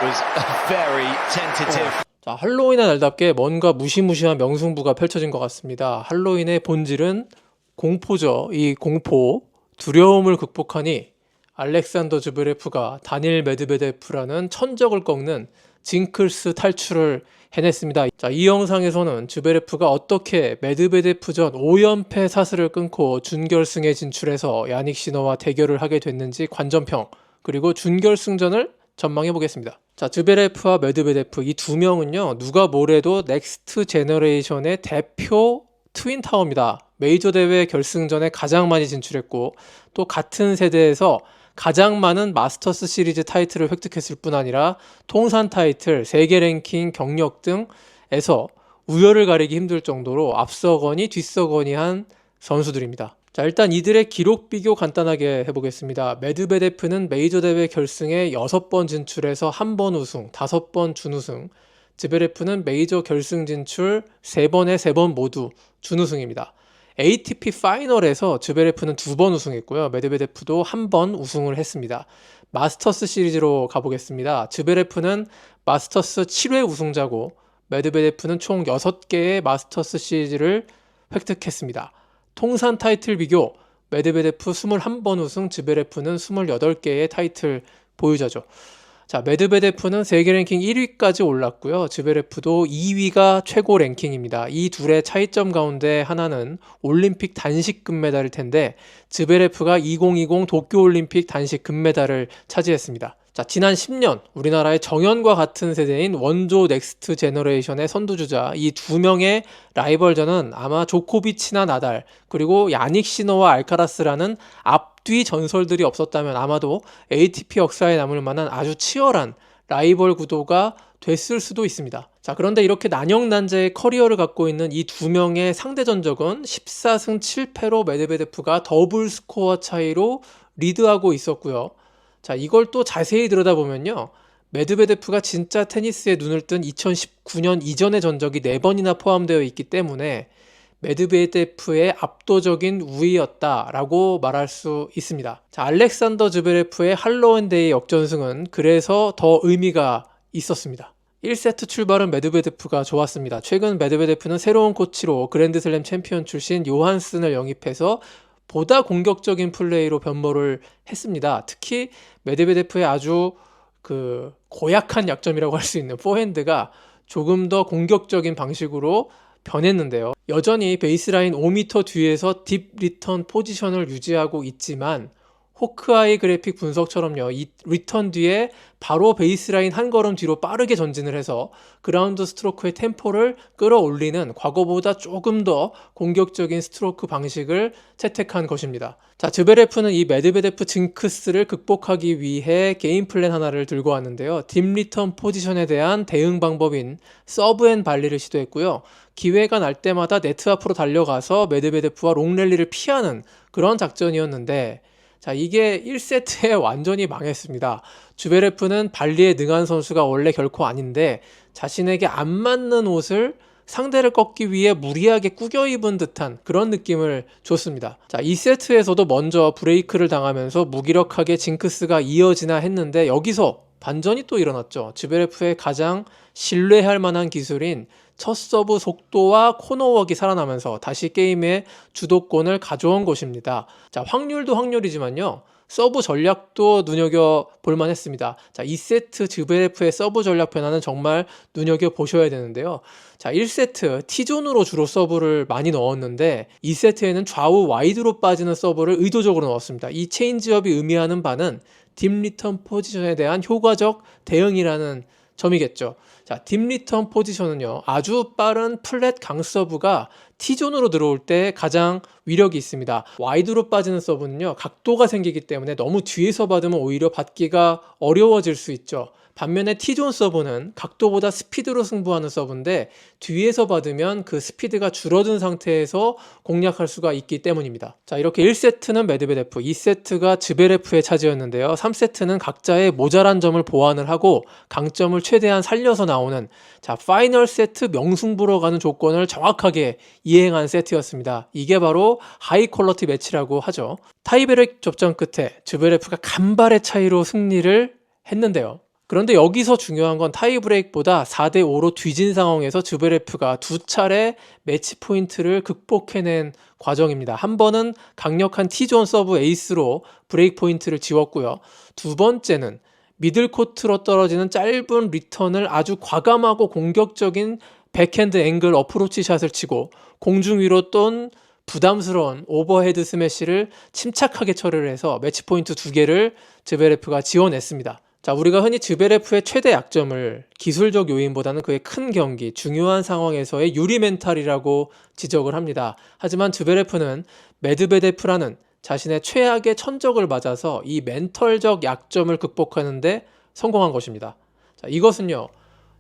was very tentative. 자, 할로윈의 날답게 뭔가 무시무시한 명승부가 펼쳐진 것 같습니다. 할로윈의 본질은 공포죠. 이 공포, 두려움을 극복하니 알렉산더 즈베레프가 다닐 메드베데프라는 천적을 꺾는 징크스 탈출을 해냈습니다. 자, 이 영상에서는 즈베레프가 어떻게 메드베데프전 5연패 사슬을 끊고 준결승에 진출해서 야닉 시너와 대결을 하게 됐는지 관전평, 그리고 준결승전을 전망해 보겠습니다. 자, 즈베레프와 메드베데프 이 두 명은요, 누가 뭐래도 넥스트 제너레이션의 대표 트윈타워입니다. 메이저 대회 결승전에 가장 많이 진출했고, 또 같은 세대에서 가장 많은 마스터스 시리즈 타이틀을 획득했을 뿐 아니라 통산 타이틀, 세계 랭킹, 경력 등에서 우열을 가리기 힘들 정도로 앞서거니 뒤서거니 한 선수들입니다. 자, 일단 이들의 기록 비교 간단하게 해보겠습니다. 메드베데프는 메이저 대회 결승에 6번 진출해서 1번 우승, 5번 준우승. 즈베레프는 메이저 결승 진출 3번에 3번 모두 준우승입니다. ATP 파이널에서 즈베레프는 2번 우승했고요. 메드베데프도 1번 우승을 했습니다. 마스터스 시리즈로 가보겠습니다. 즈베레프는 마스터스 7회 우승자고 메드베데프는 총 6개의 마스터스 시리즈를 획득했습니다. 통산 타이틀 비교, 메드베데프 21번 우승, 즈베레프는 28개의 타이틀 보유자죠. 자, 메드베데프는 세계 랭킹 1위까지 올랐고요. 즈베레프도 2위가 최고 랭킹입니다. 이 둘의 차이점 가운데 하나는 올림픽 단식 금메달일 텐데 즈베레프가 2020 도쿄올림픽 단식 금메달을 차지했습니다. 자, 지난 10년 우리나라의 정현과 같은 세대인 원조 넥스트 제너레이션의 선두주자 이 두 명의 라이벌전은 아마 조코비치나 나달, 그리고 야닉 시너와 알카라스라는 앞뒤 전설들이 없었다면 아마도 ATP 역사에 남을 만한 아주 치열한 라이벌 구도가 됐을 수도 있습니다. 자, 그런데 이렇게 난영난제의 커리어를 갖고 있는 이 두 명의 상대 전적은 14승 7패로 메드베데프가 더블 스코어 차이로 리드하고 있었고요. 자, 이걸 또 자세히 들여다보면요, 메드베데프가 진짜 테니스에 눈을 뜬 2019년 이전의 전적이 4번이나 포함되어 있기 때문에 메드베데프의 압도적인 우위였다라고 말할 수 있습니다. 자, 알렉산더 즈베레프의 할로윈데이 역전승은 그래서 더 의미가 있었습니다. 1세트 출발은 메드베데프가 좋았습니다. 최근 메드베데프는 새로운 코치로 그랜드슬램 챔피언 출신 요한슨을 영입해서 보다 공격적인 플레이로 변모를 했습니다. 특히 메드베데프의 아주 고약한 약점이라고 할 수 있는 포핸드가 조금 더 공격적인 방식으로 변했는데요. 여전히 베이스라인 5m 뒤에서 딥 리턴 포지션을 유지하고 있지만 호크아이 그래픽 분석처럼요, 이 리턴 뒤에 바로 베이스라인 한 걸음 뒤로 빠르게 전진을 해서 그라운드 스트로크의 템포를 끌어올리는 과거보다 조금 더 공격적인 스트로크 방식을 채택한 것입니다. 자, 즈베레프는 이 메드베데프 징크스를 극복하기 위해 게임 플랜 하나를 들고 왔는데요. 딥 리턴 포지션에 대한 대응 방법인 서브 앤 발리를 시도했고요. 기회가 날 때마다 네트 앞으로 달려가서 메드베데프와 롱랠리를 피하는 그런 작전이었는데, 자, 이게 1세트에 완전히 망했습니다. 즈베레프는 발리에 능한 선수가 원래 결코 아닌데 자신에게 안 맞는 옷을 상대를 꺾기 위해 무리하게 꾸겨 입은 듯한 그런 느낌을 줬습니다. 자, 2세트에서도 먼저 브레이크를 당하면서 무기력하게 징크스가 이어지나 했는데 여기서 반전이 또 일어났죠. 즈베레프의 가장 신뢰할 만한 기술인 첫 서브 속도와 코너웍이 살아나면서 다시 게임의 주도권을 가져온 것입니다. 자, 확률도 확률이지만요, 서브 전략도 눈여겨볼 만했습니다. 자, 2세트 즈베레프의 서브 전략 변화는 정말 눈여겨보셔야 되는데요. 자, 1세트 T존으로 주로 서브를 많이 넣었는데 2세트에는 좌우 와이드로 빠지는 서브를 의도적으로 넣었습니다. 이 체인지업이 의미하는 바는 딥 리턴 포지션에 대한 효과적 대응이라는 점이겠죠. 자, 딥 리턴 포지션은요, 아주 빠른 플랫 강서브가 T존으로 들어올 때 가장 위력이 있습니다. 와이드로 빠지는 서브는요, 각도가 생기기 때문에 너무 뒤에서 받으면 오히려 받기가 어려워질 수 있죠. 반면에 T존 서브는 각도보다 스피드로 승부하는 서브인데 뒤에서 받으면 그 스피드가 줄어든 상태에서 공략할 수가 있기 때문입니다. 자, 이렇게 1세트는 메드베데프, 2세트가 즈베레프의 차지였는데요. 3세트는 각자의 모자란 점을 보완을 하고 강점을 최대한 살려서 나오는, 자, 파이널 세트 명승부로 가는 조건을 정확하게 이행한 세트였습니다. 이게 바로 하이 퀄러티 매치라고 하죠. 타이브레이크 접전 끝에 즈베레프가 간발의 차이로 승리를 했는데요. 그런데 여기서 중요한 건 타이브레이크보다 4대5로 뒤진 상황에서 즈베레프가 두 차례 매치 포인트를 극복해낸 과정입니다. 한 번은 강력한 T존 서브 에이스로 브레이크 포인트를 지웠고요. 두 번째는 미들코트로 떨어지는 짧은 리턴을 아주 과감하고 공격적인 백핸드 앵글 어프로치 샷을 치고 공중 위로 쏜 부담스러운 오버헤드 스매시를 침착하게 처리를 해서 매치 포인트 2개를 즈베레프가 지원했습니다. 자, 우리가 흔히 즈베레프의 최대 약점을 기술적 요인보다는 그의 큰 경기, 중요한 상황에서의 유리 멘탈이라고 지적을 합니다. 하지만 즈베레프는 메드베데프라는 자신의 최악의 천적을 맞아서 이 멘털적 약점을 극복하는데 성공한 것입니다. 자, 이것은요,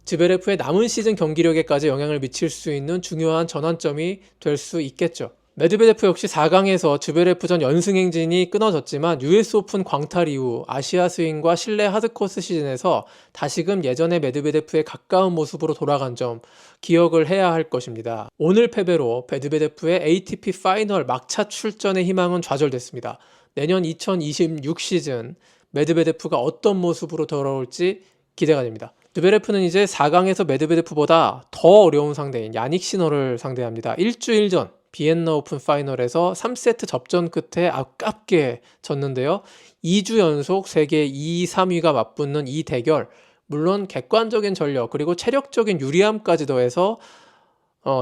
즈베레프의 남은 시즌 경기력에까지 영향을 미칠 수 있는 중요한 전환점이 될 수 있겠죠. 메드베데프 역시 4강에서 즈베레프전 연승 행진이 끊어졌지만 US 오픈 광탈 이후 아시아 스윙과 실내 하드코스 시즌에서 다시금 예전의 메드베데프의 가까운 모습으로 돌아간 점 기억을 해야 할 것입니다. 오늘 패배로 메드베데프의 ATP 파이널 막차 출전의 희망은 좌절됐습니다. 내년 2026 시즌 메드베데프가 어떤 모습으로 돌아올지 기대가 됩니다. 즈베레프는 이제 4강에서 메드베데프보다 더 어려운 상대인 야닉 시너를 상대합니다. 일주일 전 비엔나 오픈 파이널에서 3세트 접전 끝에 아깝게 졌는데요. 2주 연속 세계 2, 3위가 맞붙는 이 대결, 물론 객관적인 전력 그리고 체력적인 유리함까지 더해서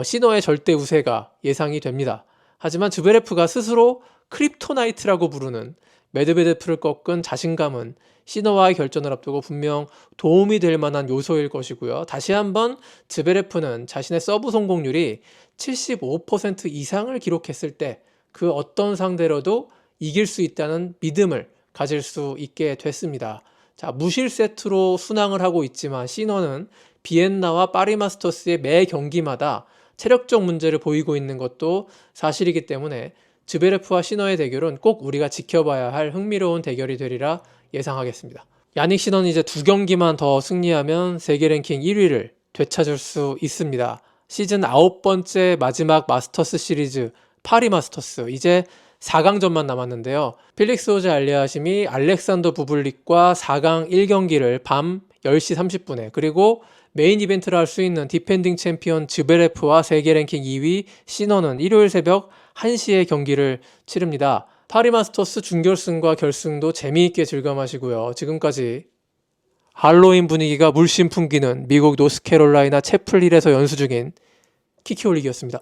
시너의 절대 우세가 예상이 됩니다. 하지만 즈베레프가 스스로 크립토나이트라고 부르는 메드베데프를 꺾은 자신감은 시너와의 결전을 앞두고 분명 도움이 될 만한 요소일 것이고요. 다시 한번 즈베레프는 자신의 서브 성공률이 75% 이상을 기록했을 때 그 어떤 상대로도 이길 수 있다는 믿음을 가질 수 있게 됐습니다. 자, 무실 세트로 순항을 하고 있지만 시너는 비엔나와 파리 마스터스의 매 경기마다 체력적 문제를 보이고 있는 것도 사실이기 때문에 즈베레프와 시너의 대결은 꼭 우리가 지켜봐야 할 흥미로운 대결이 되리라 예상하겠습니다. 야닉 시너는 이제 2경기만 더 승리하면 세계 랭킹 1위를 되찾을 수 있습니다. 시즌 9번째 마지막 마스터스 시리즈 파리 마스터스, 이제 4강전만 남았는데요. 필릭스 오제 알리아심이 알렉산더 부블릭과 4강 1경기를 밤 10시 30분에, 그리고 메인 이벤트를 할 수 있는 디펜딩 챔피언 즈베레프와 세계 랭킹 2위 시너는 일요일 새벽 1시에 경기를 치릅니다. 파리 마스터스 준결승과 결승도 재미있게 즐감하시고요. 지금까지 할로윈 분위기가 물씬 풍기는 미국 노스캐롤라이나 채플힐에서 연수 중인 키키올릭이었습니다.